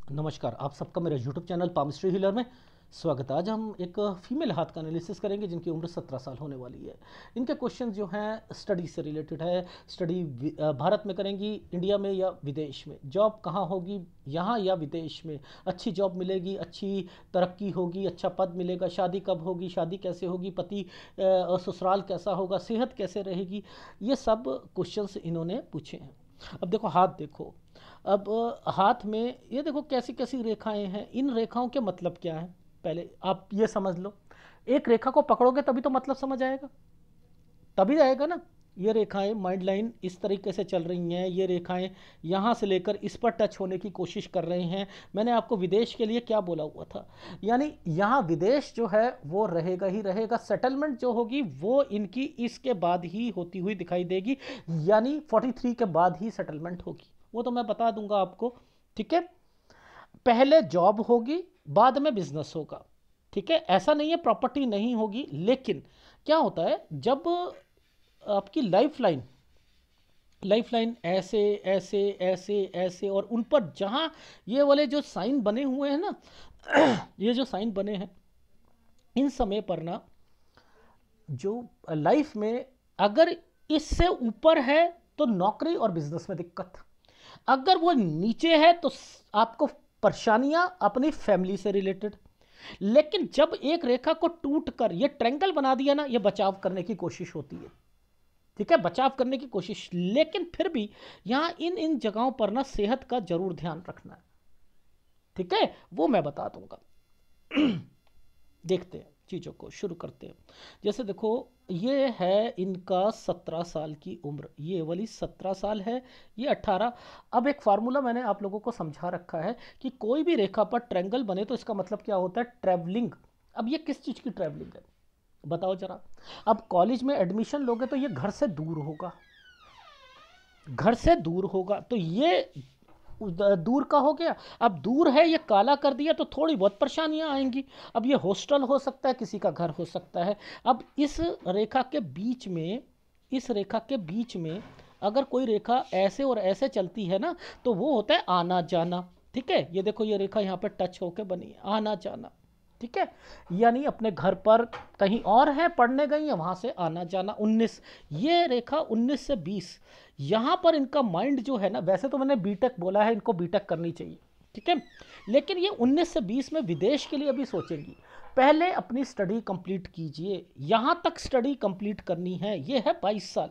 नमस्कार, आप सबका मेरे यूट्यूब चैनल पामिस्ट्री हीलर में स्वागत है। आज हम एक फीमेल हाथ का एनालिसिस करेंगे जिनकी उम्र 17 साल होने वाली है। इनके क्वेश्चन जो हैं स्टडी से रिलेटेड है। स्टडी भारत में करेंगी, इंडिया में या विदेश में, जॉब कहाँ होगी, यहाँ या विदेश में, अच्छी जॉब मिलेगी, अच्छी तरक्की होगी, अच्छा पद मिलेगा, शादी कब होगी, शादी कैसे होगी, पति ससुराल कैसा होगा, सेहत कैसे रहेगी, ये सब क्वेश्चंस इन्होंने पूछे हैं। अब देखो हाथ देखो। अब हाथ में ये देखो कैसी कैसी रेखाएं हैं। इन रेखाओं के मतलब क्या है, पहले आप ये समझ लो। एक रेखा को पकड़ोगे तभी तो मतलब समझ आएगा, तभी आएगा ना। ये रेखाएं माइंड लाइन इस तरीके से चल रही हैं, ये रेखाएं यहाँ से लेकर इस पर टच होने की कोशिश कर रही हैं। मैंने आपको विदेश के लिए क्या बोला हुआ था, यानी यहाँ विदेश जो है वो रहेगा ही रहेगा। सेटलमेंट जो होगी वो इनकी इसके बाद ही होती हुई दिखाई देगी, यानी 43 के बाद ही सेटलमेंट होगी, वो तो मैं बता दूंगा आपको। ठीक है, पहले जॉब होगी, बाद में बिजनेस होगा। ठीक है, ऐसा नहीं है प्रॉपर्टी नहीं होगी, लेकिन क्या होता है जब आपकी लाइफ लाइन ऐसे ऐसे ऐसे ऐसे और उन पर जहां ये वाले जो साइन बने हुए हैं ना ये जो साइन बने हैं, इन समय पर ना जो लाइफ में अगर इससे ऊपर है तो नौकरी और बिजनेस में दिक्कत, अगर वो नीचे है तो आपको परेशानियां अपनी फैमिली से रिलेटेड। लेकिन जब एक रेखा को टूट कर ये ट्रैंगल बना दिया ना, ये बचाव करने की कोशिश होती है। ठीक है, बचाव करने की कोशिश, लेकिन फिर भी यहां इन इन जगहों पर ना सेहत का जरूर ध्यान रखना है। ठीक है, वो मैं बता दूंगा। देखते हैं, चीज़ों को शुरू करते हैं। जैसे देखो, ये है इनका 17 साल की उम्र, ये वाली 17 साल है, ये 18। अब एक फार्मूला मैंने आप लोगों को समझा रखा है कि कोई भी रेखा पर ट्रायंगल बने तो इसका मतलब क्या होता है, ट्रैवलिंग। अब ये किस चीज़ की ट्रैवलिंग है बताओ जरा। अब कॉलेज में एडमिशन लोगे तो ये घर से दूर होगा, घर से दूर होगा, तो ये दूर का हो गया। अब दूर है, ये काला कर दिया तो थोड़ी बहुत परेशानियां आएंगी। अब ये हॉस्टल हो सकता है, किसी का घर हो सकता है। अब इस रेखा के बीच में, इस रेखा के बीच में अगर कोई रेखा ऐसे और ऐसे चलती है ना, तो वो होता है आना जाना। ठीक है, ये देखो ये रेखा यहाँ पे टच होके बनी है, आना जाना। ठीक है, यानी अपने घर पर कहीं और है, पढ़ने गई है, वहां से आना जाना। 19, ये रेखा 19 से 20, यहाँ पर इनका माइंड जो है ना, वैसे तो मैंने बीटेक बोला है, इनको बीटेक करनी चाहिए। ठीक है, लेकिन ये 19 से 20 में विदेश के लिए अभी सोचेंगी। पहले अपनी स्टडी कंप्लीट कीजिए, यहाँ तक स्टडी कंप्लीट करनी है। ये है 22 साल,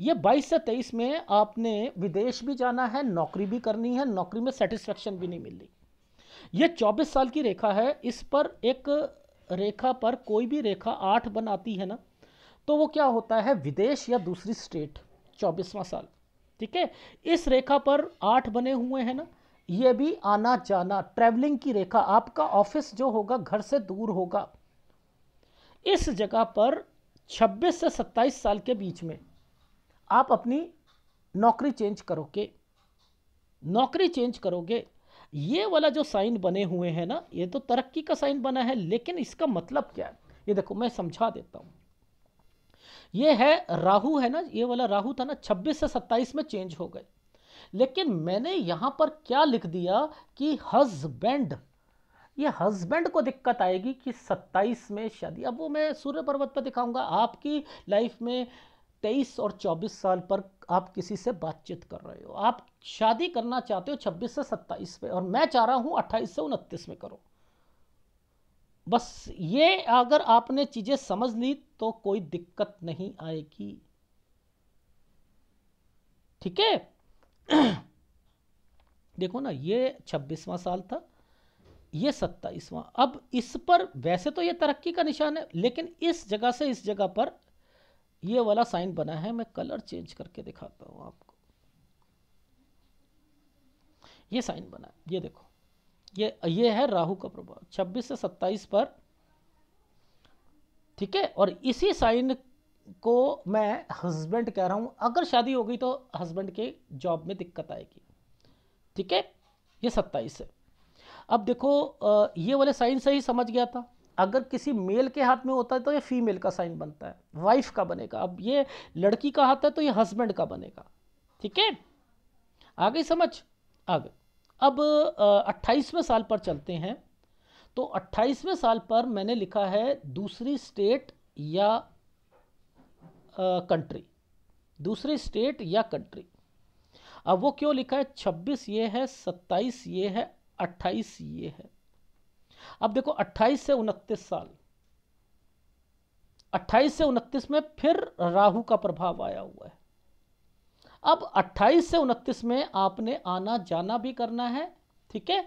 ये 22 से 23 में आपने विदेश भी जाना है, नौकरी भी करनी है, नौकरी में सेटिस्फेक्शन भी नहीं मिल रही। ये 24 साल की रेखा है, इस पर एक रेखा पर कोई भी रेखा 8 बनाती है ना, तो वो क्या होता है, विदेश या दूसरी स्टेट। 24वां साल। ठीक है, इस रेखा पर 8 बने हुए हैं ना, ये भी आना जाना, ट्रैवलिंग की रेखा। आपका ऑफिस जो होगा घर से दूर होगा। इस जगह पर 26 से 27 साल के बीच में आप अपनी नौकरी चेंज करोगे, नौकरी चेंज करोगे। ये वाला जो साइन बने हुए हैं ना, ये तो तरक्की का साइन बना है, लेकिन इसका मतलब क्या है ये देखो, मैं समझा देता हूं। ये है राहु है ना, ये वाला राहु था ना, 26 से 27 में चेंज हो गए। लेकिन मैंने यहां पर क्या लिख दिया कि हस्बैंड, ये हस्बैंड को दिक्कत आएगी कि 27 में शादी। अब वो मैं सूर्य पर्वत पर दिखाऊंगा आपकी लाइफ में। 23 और 24 साल पर आप किसी से बातचीत कर रहे हो, आप शादी करना चाहते हो 26 से 27 में, और मैं चाह रहा हूं 28 से 29 में करो। बस ये अगर आपने चीजें समझ ली तो कोई दिक्कत नहीं आएगी। ठीक है, देखो ना, ये 26वां साल था, ये 27वां। अब इस पर वैसे तो ये तरक्की का निशान है, लेकिन इस जगह से इस जगह पर ये वाला साइन बना है। मैं कलर चेंज करके दिखाता हूं आपको। ये साइन बना है, ये देखो, ये है राहु का प्रभाव 26 से 27 पर। ठीक है, और इसी साइन को मैं हस्बैंड कह रहा हूं। अगर शादी हो गई तो हस्बैंड के जॉब में दिक्कत आएगी। ठीक है, ये 27 है। अब देखो, ये वाले साइन से ही समझ गया था। अगर किसी मेल के हाथ में होता है तो ये फीमेल का साइन बनता है, वाइफ का बनेगा। अब ये लड़की का हाथ है तो ये हस्बैंड का बनेगा। ठीक है, आ गई समझ, आ गई। अब 28वें साल पर चलते हैं। तो 28वें साल पर मैंने लिखा है दूसरी स्टेट या कंट्री, दूसरी स्टेट या कंट्री। अब वो क्यों लिखा है, 26 ये है, 27 ये है, 28 ये है। अब देखो 28 से 29 साल, 28 से 29 में फिर राहु का प्रभाव आया हुआ है। अब 28 से 29 में आपने आना जाना भी करना है, ठीक है,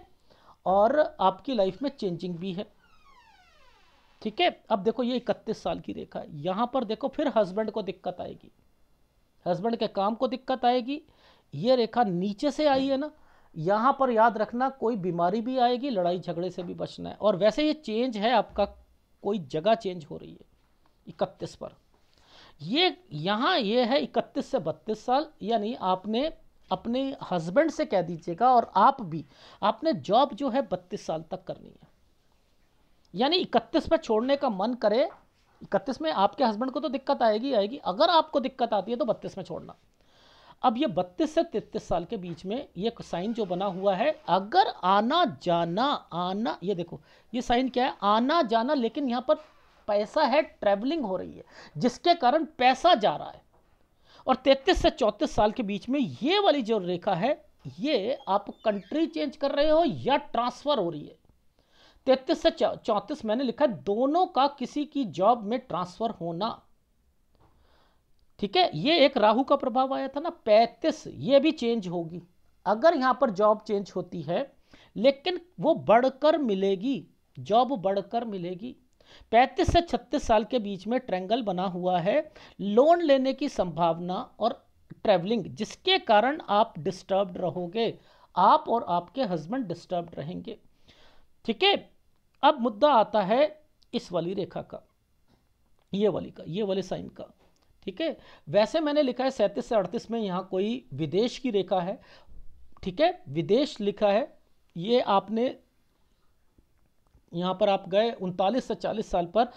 और आपकी लाइफ में चेंजिंग भी है, ठीक है। अब देखो ये 31 साल की रेखा है, यहां पर देखो फिर हस्बैंड को दिक्कत आएगी, हस्बैंड के काम को दिक्कत आएगी। ये रेखा नीचे से आई है ना, यहां पर याद रखना कोई बीमारी भी आएगी, लड़ाई झगड़े से भी बचना है। और वैसे ये चेंज है आपका, कोई जगह चेंज हो रही है 31 पर। ये यहाँ ये है 31 से 32 साल, यानी आपने अपने हस्बैंड से कह दीजिएगा और आप भी, आपने जॉब जो है 32 साल तक करनी है। यानी 31 पर छोड़ने का मन करे, 31 में आपके हस्बैंड को तो दिक्कत आएगी आएगी, अगर आपको दिक्कत आती है तो 32 में छोड़ना। अब ये 32 से 33 साल के बीच में ये साइन जो बना हुआ है, अगर आना जाना, आना, ये देखो ये साइन क्या है, आना जाना, लेकिन यहाँ पर पैसा है, ट्रैवलिंग हो रही है, जिसके कारण पैसा जा रहा है। और 33 से 34 साल के बीच में ये वाली जो रेखा है, ये आप कंट्री चेंज कर रहे हो या ट्रांसफर हो रही है। 33 से 34 मैंने लिखा है दोनों का किसी की जॉब में ट्रांसफर होना, ठीक है। ये एक राहु का प्रभाव आया था ना, 35 ये भी चेंज होगी। अगर यहां पर जॉब चेंज होती है, लेकिन वो बढ़कर मिलेगी, जॉब बढ़कर मिलेगी। 35 से 36 साल के बीच में ट्रायंगल बना हुआ है, लोन लेने की संभावना और ट्रैवलिंग, जिसके कारण आप डिस्टर्ब्ड रहोगे, आप और आपके हस्बैंड डिस्टर्ब्ड रहेंगे, ठीक है। अब मुद्दा आता है इस वाली रेखा का, ये वाली का, ये वाले साइन का, ठीक है। वैसे मैंने लिखा है 37 से 38 में यहाँ कोई विदेश की रेखा है, ठीक है, विदेश लिखा है। ये आपने यहाँ पर आप गए 39 से 40 साल पर,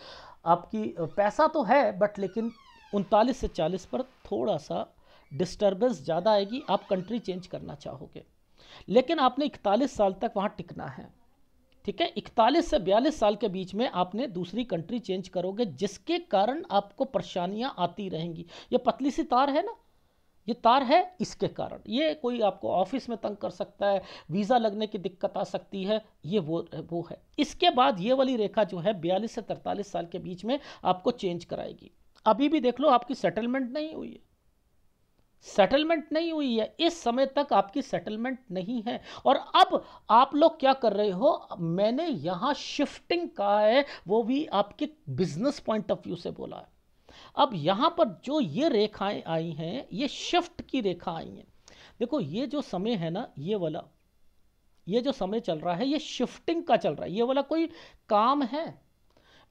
आपकी पैसा तो है बट लेकिन 39 से 40 पर थोड़ा सा डिस्टर्बेंस ज़्यादा आएगी, आप कंट्री चेंज करना चाहोगे, लेकिन आपने 41 साल तक वहाँ टिकना है, ठीक है। 41 से 42 साल के बीच में आपने दूसरी कंट्री चेंज करोगे, जिसके कारण आपको परेशानियां आती रहेंगी। ये पतली सी तार है ना, ये तार है, इसके कारण ये कोई आपको ऑफिस में तंग कर सकता है, वीज़ा लगने की दिक्कत आ सकती है, ये वो है। इसके बाद ये वाली रेखा जो है 42 से 43 साल के बीच में आपको चेंज कराएगी। अभी भी देख लो आपकी सेटलमेंट नहीं हुई है, सेटलमेंट नहीं हुई है, इस समय तक आपकी सेटलमेंट नहीं है। और अब आप लोग क्या कर रहे हो, मैंने यहां शिफ्टिंग कहा है, वो भी आपके बिजनेस पॉइंट ऑफ व्यू से बोला है। अब यहां पर जो ये रेखाएं आई हैं, ये शिफ्ट की रेखा आई हैं। देखो ये जो समय है ना, ये वाला, ये जो समय चल रहा है, ये शिफ्टिंग का चल रहा है। ये वाला कोई काम है,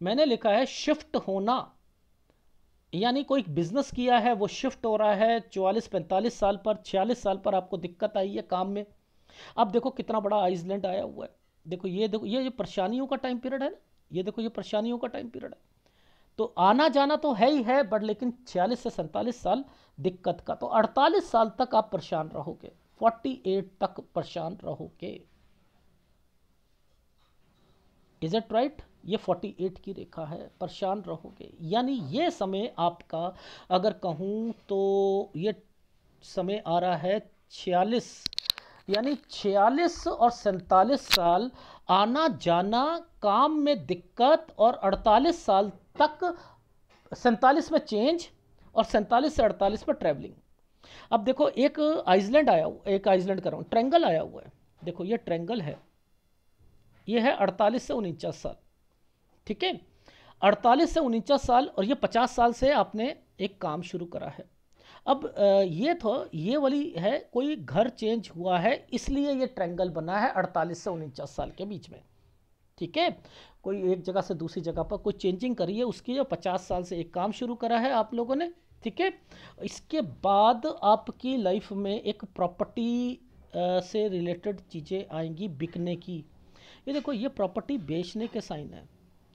मैंने लिखा है शिफ्ट होना, यानी कोई बिजनेस किया है वो शिफ्ट हो रहा है। 44-45 साल पर, 46 साल पर आपको दिक्कत आई है काम में। अब देखो कितना बड़ा आइसलैंड आया हुआ है, देखो ये परेशानियों का टाइम पीरियड है ना, ये देखो ये परेशानियों का टाइम पीरियड है। तो आना जाना तो है ही है, बट लेकिन 46 से 47 साल दिक्कत का, तो 48 साल तक आप परेशान रहोगे, 48 तक परेशान रहोगे। Is it right? ये 48 की रेखा है, परेशान रहोगे। यानी ये समय आपका, अगर कहूँ तो ये समय आ रहा है 46, यानी 46 और 47 साल आना जाना, काम में दिक्कत, और 48 साल तक, 47 में चेंज, और 47 से 48 पर ट्रैवलिंग। अब देखो एक आइसलैंड आया हुआ, एक आइसलैंड कर रहा हूँ, ट्रायंगल आया हुआ है, देखो ये ट्रायंगल है, ये है 48 से 49 साल, ठीक है। 48 से 49 साल, और ये 50 साल से आपने एक काम शुरू करा है। अब ये तो ये वाली है, कोई घर चेंज हुआ है, इसलिए ये ट्रायंगल बना है 48 से 49 साल के बीच में, ठीक है। कोई एक जगह से दूसरी जगह पर कोई चेंजिंग करी है, उसकी जो 50 साल से एक काम शुरू करा है आप लोगों ने, ठीक है। इसके बाद आपकी लाइफ में एक प्रॉपर्टी से रिलेटेड चीज़ें आएंगी, बिकने की। ये देखो ये प्रॉपर्टी बेचने के साइन है,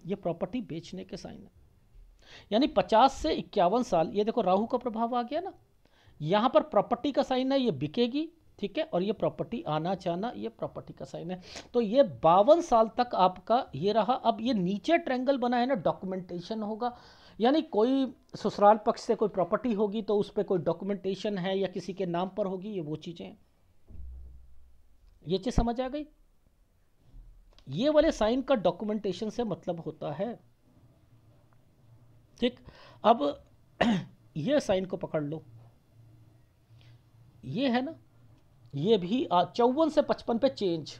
ये प्रॉपर्टी बेचने के साइन है। यानी 50 से 51 साल, ये देखो राहु का प्रभाव आ गया ना, यहाँ पर प्रॉपर्टी का साइन है, ये बिकेगी। ठीक है, और ये प्रॉपर्टी आना जाना, ये प्रॉपर्टी का साइन है। तो ये 52 साल तक आपका ये रहा। अब ये नीचे ट्रायंगल बना है ना, डॉक्यूमेंटेशन होगा, यानी कोई ससुराल पक्ष से कोई प्रॉपर्टी होगी तो उस पर कोई डॉक्यूमेंटेशन है या किसी के नाम पर होगी, ये वो चीज़ें हैं। ये चीज़ समझ आ गई? ये वाले साइन का डॉक्यूमेंटेशन से मतलब होता है। ठीक, अब ये साइन को पकड़ लो, ये है ना, ये भी 54 से 55 पे चेंज,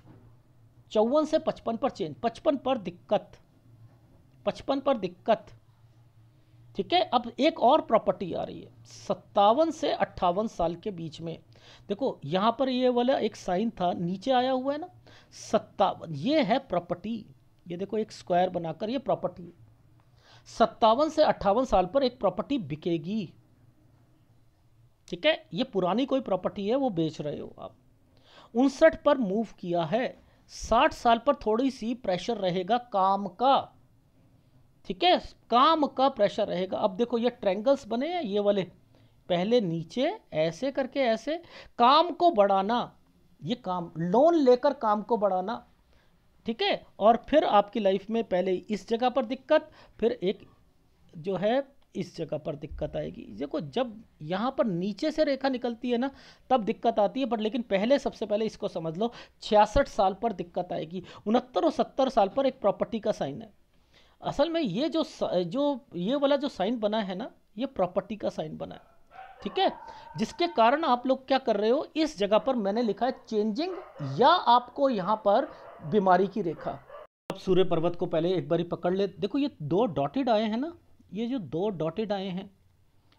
54 से 55 पर चेंज, 55 पर दिक्कत, 55 पर दिक्कत। ठीक है, अब एक और प्रॉपर्टी आ रही है 57 से 58 साल के बीच में। देखो यहाँ पर ये वाला एक साइन था, नीचे आया हुआ है ना 57, ये है प्रॉपर्टी। ये देखो एक स्क्वायर बनाकर, ये प्रॉपर्टी 57 से 58 साल पर एक प्रॉपर्टी बिकेगी। ठीक है, ये पुरानी कोई प्रॉपर्टी है, वो बेच रहे हो आप। 59 पर मूव किया है, 60 साल पर थोड़ी सी प्रेशर रहेगा काम का। ठीक है, काम का प्रेशर रहेगा। अब देखो ये ट्रायंगल्स बने हैं ये वाले, पहले नीचे ऐसे करके ऐसे काम को बढ़ाना, ये काम लोन लेकर काम को बढ़ाना। ठीक है, और फिर आपकी लाइफ में पहले इस जगह पर दिक्कत, फिर एक जो है इस जगह पर दिक्कत आएगी। देखो जब यहाँ पर नीचे से रेखा निकलती है ना तब दिक्कत आती है, बट लेकिन पहले सबसे पहले इसको समझ लो 66 साल पर दिक्कत आएगी। 69 और 70 साल पर एक प्रॉपर्टी का साइन है। असल में ये जो ये वाला जो साइन बना है ना, ये प्रॉपर्टी का साइन बना है। ठीक है, जिसके कारण आप लोग क्या कर रहे हो, इस जगह पर मैंने लिखा है चेंजिंग, या आपको यहाँ पर बीमारी की रेखा। अब सूर्य पर्वत को पहले एक बारी पकड़ ले। देखो ये दो डॉटेड आए हैं ना, ये जो दो डॉटेड आए हैं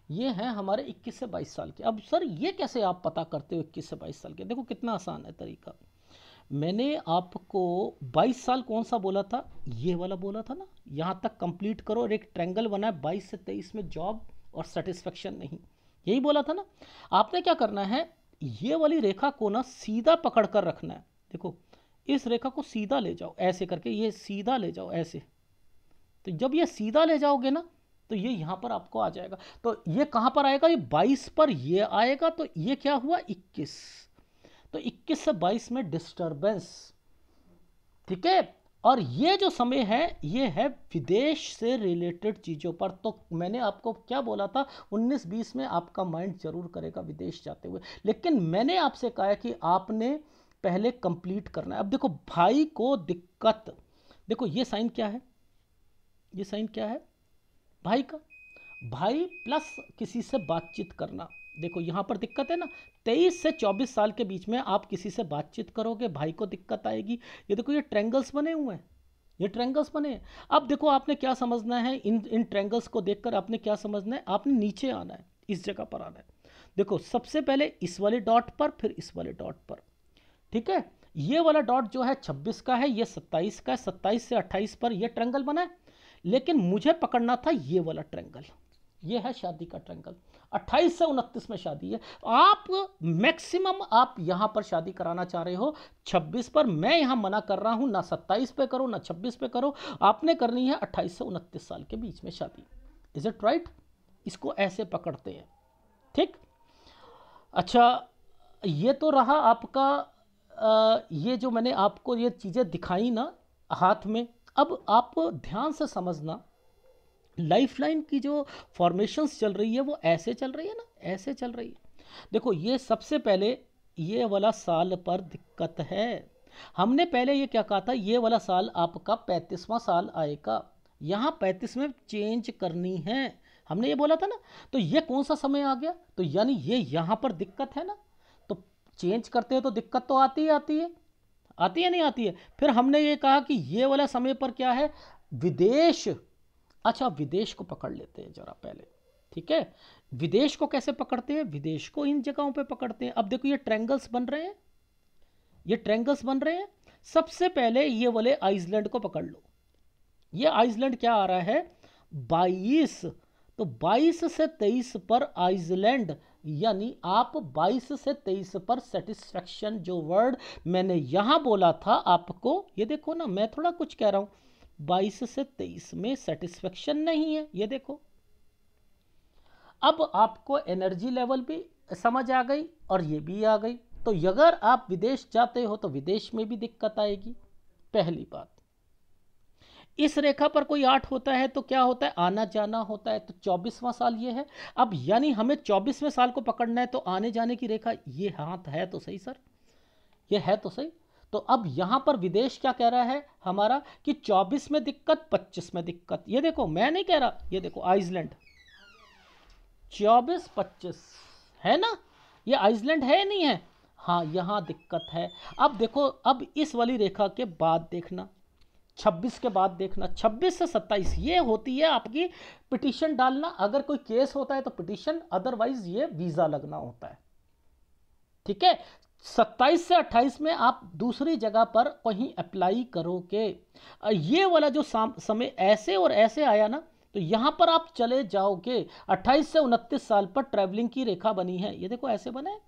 ये हैं हमारे 21 से 22 साल के। अब सर ये कैसे आप पता करते हो 21 से 22 साल के? देखो कितना आसान है तरीका। मैंने आपको 22 साल कौन सा बोला था, ये वाला बोला था ना, यहाँ तक कंप्लीट करो और एक ट्रायंगल बना है 22 से 23 में जॉब और सेटिस्फेक्शन नहीं, यही बोला था ना। आपने क्या करना है, ये वाली रेखा को ना सीधा पकड़ कर रखना है। देखो इस रेखा को सीधा ले जाओ ऐसे करके, ये सीधा ले जाओ ऐसे। तो जब ये सीधा ले जाओगे ना तो ये यहाँ पर आपको आ जाएगा। तो ये कहाँ पर आएगा, ये 22 पर ये आएगा। तो ये क्या हुआ 21, तो 21 से 22 में डिस्टर्बेंस। ठीक है, और ये जो समय है ये है विदेश से रिलेटेड चीज़ों पर। तो मैंने आपको क्या बोला था, 19-20 में आपका माइंड जरूर करेगा विदेश जाते हुए, लेकिन मैंने आपसे कहा है कि आपने पहले कंप्लीट करना है। अब देखो भाई को दिक्कत, देखो ये साइन क्या है, ये साइन क्या है भाई का, भाई प्लस किसी से बातचीत करना। देखो यहाँ पर दिक्कत है ना, 23 से 24 साल के बीच में आप किसी से बातचीत करोगे, भाई को दिक्कत आएगी। ये देखो ये ट्रायंगल्स बने हुए हैं, ये ट्रायंगल्स बने हैं। अब देखो आपने क्या समझना है, इन ट्रायंगल्स को देखकर आपने क्या समझना है, आपने नीचे आना है, इस जगह पर आना है। देखो सबसे पहले इस वाले डॉट पर, फिर इस वाले डॉट पर। ठीक है, ये वाला डॉट जो है 26 का है, ये 27 का है, 27 से 28 पर ये ट्रायंगल बना है। लेकिन मुझे पकड़ना था ये वाला ट्रायंगल, ये है शादी का ट्रायंगल। 28 से 29 में शादी है, आप मैक्सिमम आप यहां पर शादी कराना चाह रहे हो 26 पर। मैं यहां मना कर रहा हूं, ना 27 पे करो ना 26 पे करो, आपने करनी है 28 से 29 साल के बीच में शादी। Is it right? इसको ऐसे पकड़ते हैं। ठीक, अच्छा ये तो रहा आपका ये जो मैंने आपको ये चीज़ें दिखाई ना हाथ में। अब आप ध्यान से समझना, लाइफलाइन की जो फॉर्मेशंस चल रही है वो ऐसे चल रही है ना, ऐसे चल रही है। देखो ये सबसे पहले ये वाला साल पर दिक्कत है। हमने पहले ये क्या कहा था, ये वाला साल आपका 35वां साल आएगा, यहाँ 35 में चेंज करनी है, हमने ये बोला था ना। तो ये कौन सा समय आ गया, तो यानी ये यहाँ पर दिक्कत है ना, तो चेंज करते हैं तो दिक्कत तो आती ही आती है, आती है नहीं आती है। फिर हमने ये कहा कि ये वाला समय पर क्या है, विदेश। अच्छा विदेश को पकड़ लेते हैं जरा पहले। ठीक है, विदेश को कैसे पकड़ते हैं, विदेश को इन जगहों पे पकड़ते हैं। अब देखो ये ट्रायंगल्स बन रहे हैं, ये ट्रायंगल्स बन रहे हैं। सबसे पहले ये वाले आइसलैंड को पकड़ लो। ये आइसलैंड क्या आ रहा है 22, तो 22 से 23 पर आइसलैंड, यानी आप 22 से 23 पर सेटिस्फैक्शन, जो वर्ड मैंने यहां बोला था आपको, ये देखो ना मैं थोड़ा कुछ कह रहा हूं, 22 से 23 में सेटिस्फैक्शन नहीं है, ये देखो। अब आपको एनर्जी लेवल भी समझ आ गई और ये भी आ गई। तो अगर आप विदेश जाते हो तो विदेश में भी दिक्कत आएगी, पहली बात। इस रेखा पर कोई 8 होता है तो क्या होता है, आना जाना होता है, तो 24वां साल ये है। अब यानी हमें 24वें साल को पकड़ना है, तो आने जाने की रेखा ये हाथ है तो सही सर, ये है तो सही। तो अब यहां पर विदेश क्या कह रहा है हमारा कि 24 में दिक्कत, 25 में दिक्कत। ये देखो मैं नहीं कह रहा, ये देखो आइसलैंड 24-25 है ना, ये आइसलैंड है नहीं है, हाँ यहां दिक्कत है। अब देखो, अब इस वाली रेखा के बाद देखना, 26 के बाद देखना, 26 से 27 ये होती है आपकी पिटीशन डालना। अगर कोई केस होता है तो पिटीशन, अदरवाइज ये वीजा लगना होता है, ठीक है। 27 से 28 में आप दूसरी जगह पर कहीं अप्लाई करोगे। ये वाला जो समय ऐसे और ऐसे आया ना, तो यहां पर आप चले जाओगे। 28 से 29 साल पर ट्रैवलिंग की रेखा बनी है, ये देखो ऐसे बना है,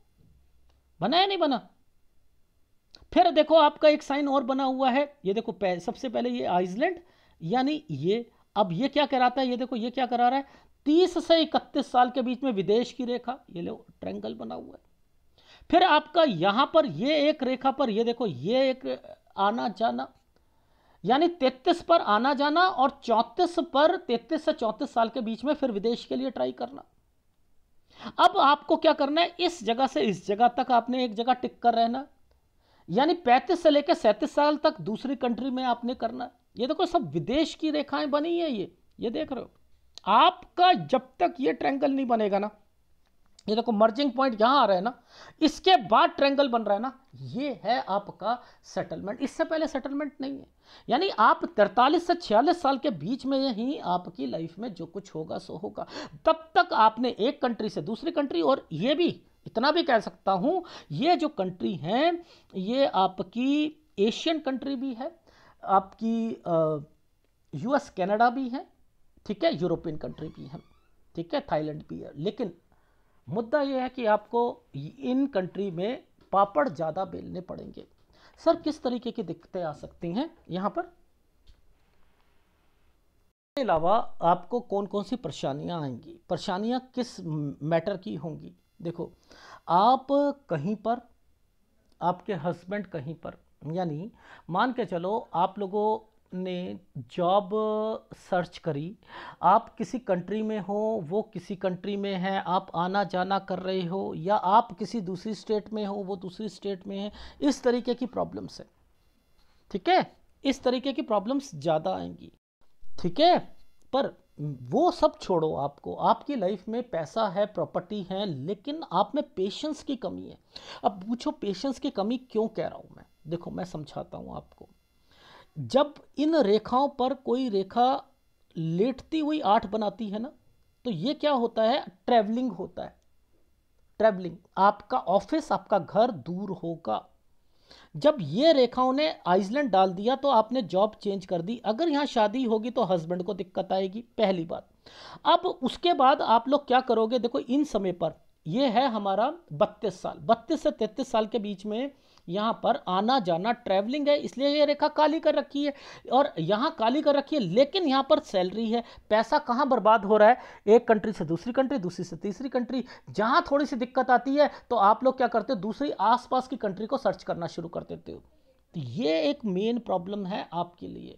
बना है नहीं बना। फिर देखो आपका एक साइन और बना हुआ है, ये देखो सबसे पहले ये आइसलैंड, यानी ये, अब ये क्या कराता है, ये देखो ये क्या करा रहा है, 30 से 31 साल के बीच में विदेश की रेखा, ये लो ट्रायंगल बना हुआ है। फिर आपका यहां पर ये एक रेखा पर, ये देखो ये एक आना जाना, यानी 33 पर आना जाना और 34 पर, 33 से 34 साल के बीच में फिर विदेश के लिए ट्राई करना। अब आपको क्या करना है, इस जगह से इस जगह तक आपने एक जगह टिक कर रहना, यानी 35 से लेकर 37 साल तक दूसरी कंट्री में आपने करना। ये देखो सब विदेश की रेखाएं बनी है, ये देख रहे हो। आपका जब तक ये ट्रायंगल नहीं बनेगा ना, ये देखो मर्जिंग पॉइंट यहां आ रहा है ना, इसके बाद ट्रायंगल बन रहा है ना, ये है आपका सेटलमेंट। इससे पहले सेटलमेंट नहीं है। यानी आप 43 से 46 साल के बीच में ही आपकी लाइफ में जो कुछ होगा सो होगा। तब तक आपने एक कंट्री से दूसरी कंट्री, और ये भी इतना भी कह सकता हूं, ये जो कंट्री हैं ये आपकी एशियन कंट्री भी है, आपकी यूएस कनाडा भी है, ठीक है, यूरोपियन कंट्री भी है, ठीक है, थाईलैंड भी है। लेकिन मुद्दा यह है कि आपको इन कंट्री में पापड़ ज़्यादा बेलने पड़ेंगे। सर किस तरीके की दिक्कतें आ सकती हैं यहाँ पर, इसके अलावा आपको कौन कौन सी परेशानियाँ आएंगी, परेशानियाँ किस मैटर की होंगी। देखो आप कहीं पर, आपके हस्बैंड कहीं पर, यानी मान के चलो आप लोगों ने जॉब सर्च करी, आप किसी कंट्री में हो, वो किसी कंट्री में है, आप आना जाना कर रहे हो, या आप किसी दूसरी स्टेट में हो, वो दूसरी स्टेट में है, इस तरीके की प्रॉब्लम्स है, ठीक है, इस तरीके की प्रॉब्लम्स ज़्यादा आएंगी, ठीक है। पर वो सब छोड़ो, आपको आपकी लाइफ में पैसा है, प्रॉपर्टी है, लेकिन आप में पेशेंस की कमी है। अब पूछो पेशेंस की कमी क्यों कह रहा हूं मैं, देखो मैं समझाता हूं आपको। जब इन रेखाओं पर कोई रेखा लेटती हुई 8 बनाती है ना, तो ये क्या होता है, ट्रैवलिंग होता है, ट्रैवलिंग। आपका ऑफिस, आपका घर दूर होगा। जब ये रेखाओं ने आइसलैंड डाल दिया तो आपने जॉब चेंज कर दी। अगर यहाँ शादी होगी तो हस्बैंड को दिक्कत आएगी, पहली बात। अब उसके बाद आप लोग क्या करोगे, देखो इन समय पर ये है हमारा 32 साल, 32 से 33 साल के बीच में यहाँ पर आना जाना ट्रैवलिंग है, इसलिए ये रेखा काली कर रखी है। और यहाँ काली कर रखी है, लेकिन यहाँ पर सैलरी है। पैसा कहाँ बर्बाद हो रहा है, एक कंट्री से दूसरी कंट्री, दूसरी से तीसरी कंट्री। जहाँ थोड़ी सी दिक्कत आती है तो आप लोग क्या करते हो, दूसरी आसपास की कंट्री को सर्च करना शुरू कर देते हो। तो ये एक मेन प्रॉब्लम है आपके लिए,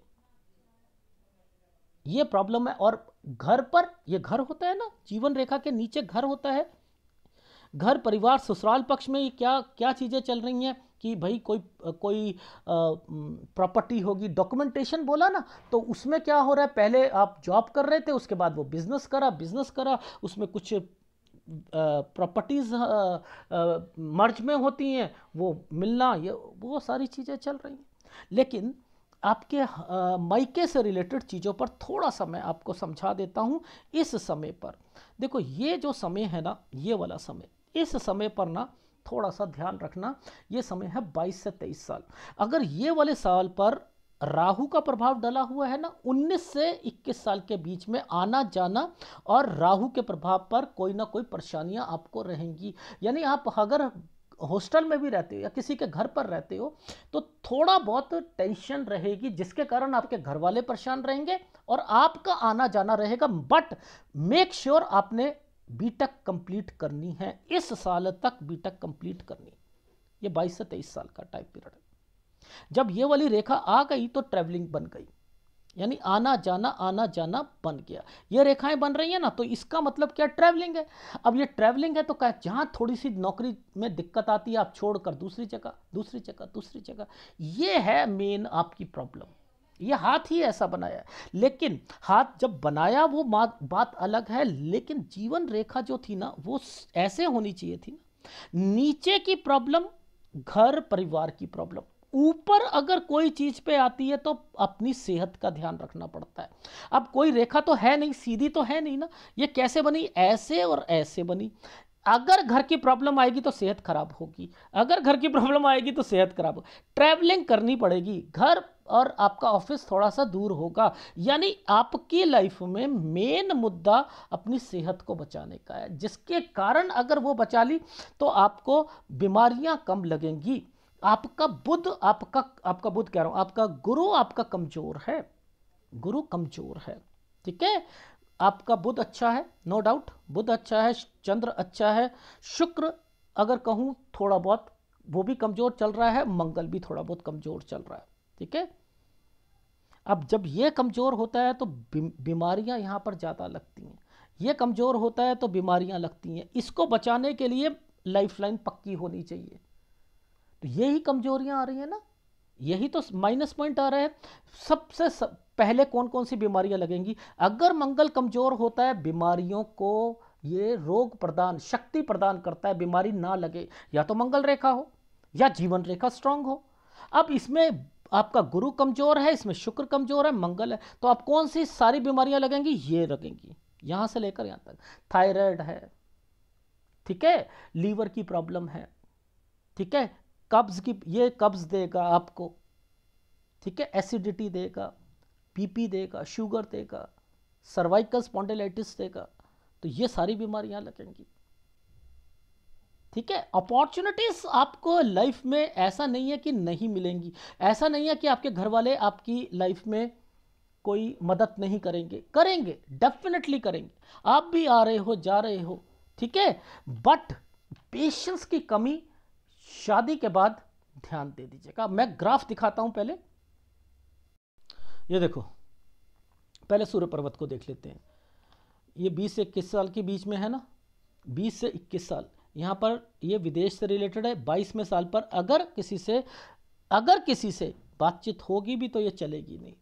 ये प्रॉब्लम है। और घर पर, ये घर होता है ना, जीवन रेखा के नीचे घर होता है, घर परिवार ससुराल पक्ष में क्या क्या चीज़ें चल रही हैं कि भाई कोई कोई प्रॉपर्टी होगी, डॉक्यूमेंटेशन बोला ना, तो उसमें क्या हो रहा है, पहले आप जॉब कर रहे थे, उसके बाद वो बिजनेस करा, उसमें कुछ प्रॉपर्टीज़ मर्ज में होती हैं, वो मिलना, ये वो सारी चीज़ें चल रही हैं। लेकिन आपके मायके से रिलेटेड चीज़ों पर थोड़ा सा मैं आपको समझा देता हूँ। इस समय पर देखो, ये जो समय है ना, ये वाला समय, इस समय पर ना थोड़ा सा ध्यान रखना, ये समय है 22 से 23 साल। अगर ये वाले साल पर राहु का प्रभाव डला हुआ है ना, 19 से 21 साल के बीच में आना जाना और राहु के प्रभाव पर कोई ना कोई परेशानियां आपको रहेंगी। यानी आप अगर हॉस्टल में भी रहते हो या किसी के घर पर रहते हो तो थोड़ा बहुत टेंशन रहेगी, जिसके कारण आपके घर वाले परेशान रहेंगे और आपका आना जाना रहेगा। बट मेक श्योर आपने बीटेक कंप्लीट करनी है, इस साल तक बीटेक कंप्लीट करनी, ये 22 से 23 साल का टाइम पीरियड है। जब ये वाली रेखा आ गई तो ट्रैवलिंग बन गई, यानी आना जाना बन गया। ये रेखाएं बन रही हैं ना, तो इसका मतलब क्या, ट्रैवलिंग है। अब ये ट्रैवलिंग है तो क्या, जहां थोड़ी सी नौकरी में दिक्कत आती है आप छोड़कर दूसरी जगह दूसरी जगह दूसरी जगह, ये है मेन आपकी प्रॉब्लम। ये हाथ ही ऐसा बनाया है। लेकिन हाथ जब बनाया वो बात अलग है, लेकिन जीवन रेखा जो थी ना वो ऐसे होनी चाहिए थी ना। नीचे की प्रॉब्लम घर परिवार की प्रॉब्लम, ऊपर अगर कोई चीज पे आती है तो अपनी सेहत का ध्यान रखना पड़ता है। अब कोई रेखा तो है नहीं, सीधी तो है नहीं ना, ये कैसे बनी, ऐसे और ऐसे बनी। अगर घर की प्रॉब्लम आएगी तो सेहत खराब होगी, अगर घर की प्रॉब्लम आएगी तो सेहत खराब होगी। ट्रैवलिंग करनी पड़ेगी, घर और आपका ऑफिस थोड़ा सा दूर होगा, यानी आपकी लाइफ में मेन मुद्दा अपनी सेहत को बचाने का है, जिसके कारण अगर वो बचा ली तो आपको बीमारियां कम लगेंगी। आपका बुध आपका बुध कह रहा हूं, आपका गुरु आपका कमजोर है, गुरु कमजोर है, ठीक है। आपका बुध अच्छा है, नो डाउट बुध अच्छा है, चंद्र अच्छा है, शुक्र अगर कहूं थोड़ा बहुत वो भी कमजोर चल रहा है, मंगल भी थोड़ा बहुत कमजोर चल रहा है, ठीक है। अब जब ये कमजोर होता है तो बीमारियां यहां पर ज़्यादा लगती हैं, ये कमजोर होता है तो बीमारियां लगती हैं। इसको बचाने के लिए लाइफलाइन पक्की होनी चाहिए। तो यही कमजोरियां आ रही हैं ना, यही तो माइनस पॉइंट आ रहा है। पहले कौन कौन सी बीमारियां लगेंगी, अगर मंगल कमजोर होता है बीमारियों को ये रोग प्रदान शक्ति प्रदान करता है, बीमारी ना लगे, या तो मंगल रेखा हो या जीवन रेखा स्ट्रांग हो। अब इसमें आपका गुरु कमजोर है, इसमें शुक्र कमजोर है, मंगल है, तो आप कौन सी सारी बीमारियां लगेंगी, ये लगेंगी यहां से लेकर यहां तक। थायराइड है, ठीक है, लीवर की प्रॉब्लम है, ठीक है, कब्ज की, ये कब्ज देगा आपको, ठीक है, एसिडिटी देगा, बीपी देगा, शुगर देगा, सर्वाइकल स्पॉन्डिलाइटिस देगा, तो ये सारी बीमारियां लगेंगी, ठीक है। अपॉर्चुनिटीज आपको लाइफ में ऐसा नहीं है कि नहीं मिलेंगी, ऐसा नहीं है कि आपके घर वाले आपकी लाइफ में कोई मदद नहीं करेंगे, करेंगे, डेफिनेटली करेंगे। आप भी आ रहे हो जा रहे हो, ठीक है, बट पेशेंस की कमी शादी के बाद ध्यान दे दीजिएगा। मैं ग्राफ दिखाता हूं पहले, ये देखो, पहले सूर्य पर्वत को देख लेते हैं। ये 20 से 21 साल के बीच में है ना, 20 से 21 साल, यहां पर ये विदेश से रिलेटेड है। 22वें साल पर अगर किसी से बातचीत होगी भी तो ये चलेगी नहीं।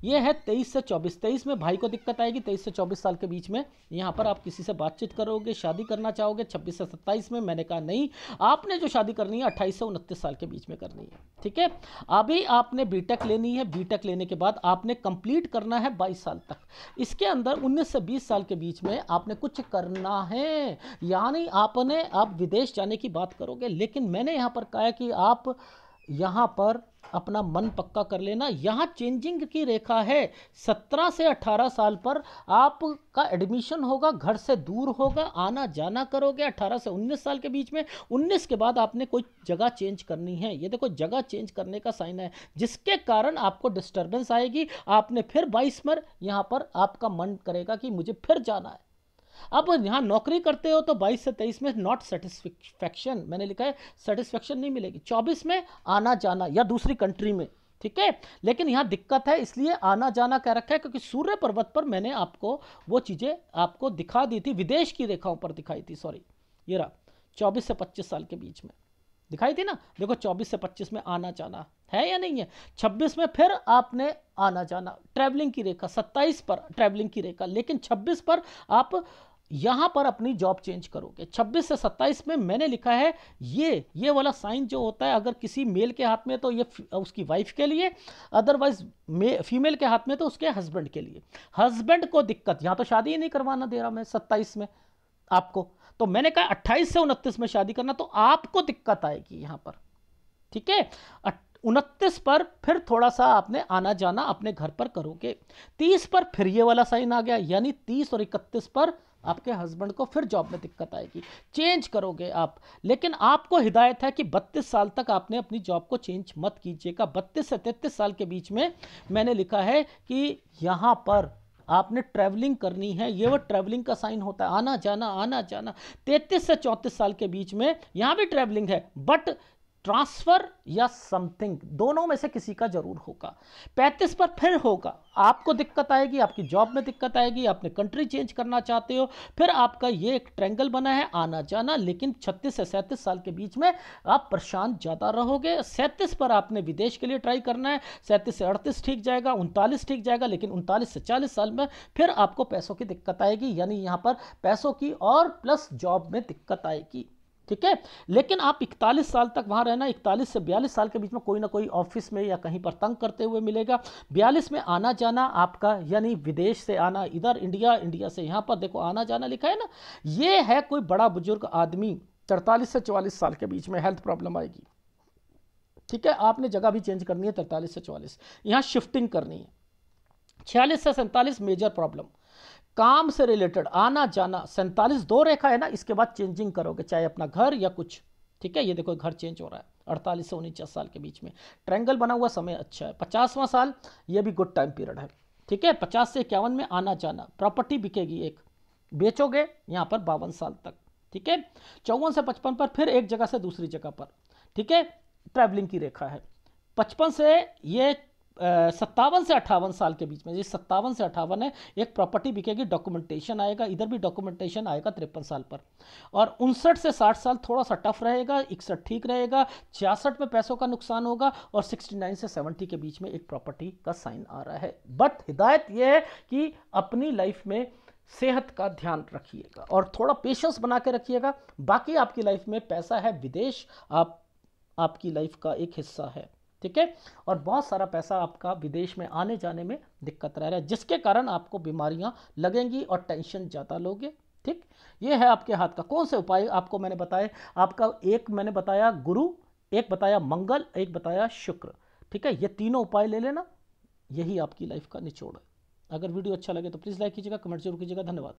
ये है 23 से 24, 23 में भाई को दिक्कत आएगी, 23 से 24 साल के बीच में यहाँ पर आप किसी से बातचीत करोगे, शादी करना चाहोगे। 26 से 27 में मैंने कहा नहीं, आपने जो शादी करनी है 28 से 29 साल के बीच में करनी है, ठीक है। अभी आपने बीटेक लेनी है, बीटेक लेने के बाद आपने कंप्लीट करना है 22 साल तक। इसके अंदर 19 से 20 साल के बीच में आपने कुछ करना है, यानी आप विदेश जाने की बात करोगे, लेकिन मैंने यहाँ पर कहा है कि आप यहाँ पर अपना मन पक्का कर लेना। यहाँ चेंजिंग की रेखा है, 17 से 18 साल पर आपका एडमिशन होगा, घर से दूर होगा, आना जाना करोगे। 18 से 19 साल के बीच में, 19 के बाद आपने कोई जगह चेंज करनी है। ये देखो जगह चेंज करने का साइन है, जिसके कारण आपको डिस्टर्बेंस आएगी। आपने फिर 22 में यहाँ पर आपका मन करेगा कि मुझे फिर जाना है। अब यहाँ नौकरी करते हो तो 22 से 23 में नॉट सेटिस्फैक्शन, मैंने लिखा है सेटिस्फैक्शन नहीं मिलेगी। 24 में आना जाना या दूसरी कंट्री में, ठीक है, लेकिन यहाँ दिक्कत है, इसलिए आना जाना कह रखा है क्योंकि सूर्य पर्वत पर मैंने आपको वो चीज़ें आपको दिखा दी थी, विदेश की रेखाओं पर दिखाई थी, सॉरी ये रहा 24 से 25 साल के बीच में दिखाई थी ना। देखो 24 से 25 में आना जाना है या नहीं है। 26 में फिर आपने आना जाना, ट्रैवलिंग की रेखा। 27 पर ट्रैवलिंग की रेखा, लेकिन 26 पर आप यहां पर अपनी जॉब चेंज करोगे। 26 से 27 में मैंने लिखा है ये वाला साइन जो होता है, अगर किसी मेल के हाथ में तो ये उसकी वाइफ के लिए, अदरवाइज फीमेल के हाथ में तो उसके हस्बैंड के लिए। हस्बैंड को दिक्कत, यहां तो शादी ही नहीं करवाना दे रहा मैं 27 में आपको, तो मैंने कहा 28 से 29 में शादी करना, तो आपको दिक्कत आएगी यहां पर, ठीक है। 29 पर फिर थोड़ा सा आपने आना जाना अपने घर पर करोगे। 30 पर फिर ये वाला साइन आ गया, यानी 30 और 31 पर आपके हस्बैंड को फिर जॉब में दिक्कत आएगी, चेंज करोगे आप। लेकिन आपको हिदायत है कि 32 साल तक आपने अपनी जॉब को चेंज मत कीजिएगा। 32 से 33 साल के बीच में मैंने लिखा है कि यहाँ पर आपने ट्रैवलिंग करनी है, ये वो ट्रैवलिंग का साइन होता है, आना जाना। 33 से 34 साल के बीच में यहाँ भी ट्रैवलिंग है, बट ट्रांसफर या समथिंग, दोनों में से किसी का जरूर होगा। 35 पर फिर होगा, आपको दिक्कत आएगी, आपकी जॉब में दिक्कत आएगी, आपने कंट्री चेंज करना चाहते हो, फिर आपका ये एक ट्रायंगल बना है आना जाना, लेकिन 36 से 37 साल के बीच में आप परेशान ज़्यादा रहोगे। 37 पर आपने विदेश के लिए ट्राई करना है, 37 से 38 ठीक जाएगा, 39 ठीक जाएगा, लेकिन 39 से 40 साल में फिर आपको पैसों की दिक्कत आएगी, यानी यहाँ पर पैसों की और प्लस जॉब में दिक्कत आएगी। ठीक है, लेकिन आप 41 साल तक वहां रहना, 41 से 42 साल के बीच में कोई ना कोई ऑफिस में या कहीं पर तंग करते हुए मिलेगा। 42 में आना जाना आपका, यानी विदेश से आना इधर इंडिया, इंडिया से यहां पर देखो आना जाना लिखा है ना, ये है कोई बड़ा बुजुर्ग आदमी 43 से 44 साल के बीच में हेल्थ प्रॉब्लम आएगी। ठीक है, आपने जगह भी चेंज करनी है, 43 से 44 यहां शिफ्टिंग करनी है। 46 से 47 मेजर प्रॉब्लम, काम से रिलेटेड आना जाना, 47 दो रेखा है ना, इसके बाद चेंजिंग करोगे, चाहे अपना घर या कुछ। ठीक है, ये देखो घर चेंज हो रहा है 48 से 49 साल के बीच में, ट्रायंगल बना हुआ समय अच्छा है। 50वां साल ये भी गुड टाइम पीरियड है। ठीक है, 50 से 51 में आना जाना, प्रॉपर्टी बिकेगी, एक बेचोगे यहाँ पर 52 साल तक। ठीक है, 54 से 55 पर फिर एक जगह से दूसरी जगह पर। ठीक है, ट्रैवलिंग की रेखा है। 55 से ये 57 से 58 साल के बीच में, ये 57 से 58 है, एक प्रॉपर्टी बिकेगी, डॉक्यूमेंटेशन आएगा, इधर भी डॉक्यूमेंटेशन आएगा 53 साल पर। और 59 से 60 साल थोड़ा सा टफ रहेगा, 61 ठीक रहेगा, 66 में पैसों का नुकसान होगा, और 69 से 70 के बीच में एक प्रॉपर्टी का साइन आ रहा है। बट हिदायत यह है कि अपनी लाइफ में सेहत का ध्यान रखिएगा और थोड़ा पेशेंस बना के रखिएगा। बाकी आपकी लाइफ में पैसा है, विदेश आपकी लाइफ का एक हिस्सा है। ठीक है, और बहुत सारा पैसा आपका विदेश में आने जाने में दिक्कत रह रहा है, जिसके कारण आपको बीमारियां लगेंगी और टेंशन ज़्यादा लोगे। ठीक, ये है आपके हाथ का। कौन से उपाय आपको मैंने बताए, आपका एक मैंने बताया गुरु, एक बताया मंगल, एक बताया शुक्र। ठीक है, ये तीनों उपाय ले लेना, यही आपकी लाइफ का निचोड़ है। अगर वीडियो अच्छा लगे तो प्लीज़ लाइक कीजिएगा, कमेंट जरूर कीजिएगा। धन्यवाद।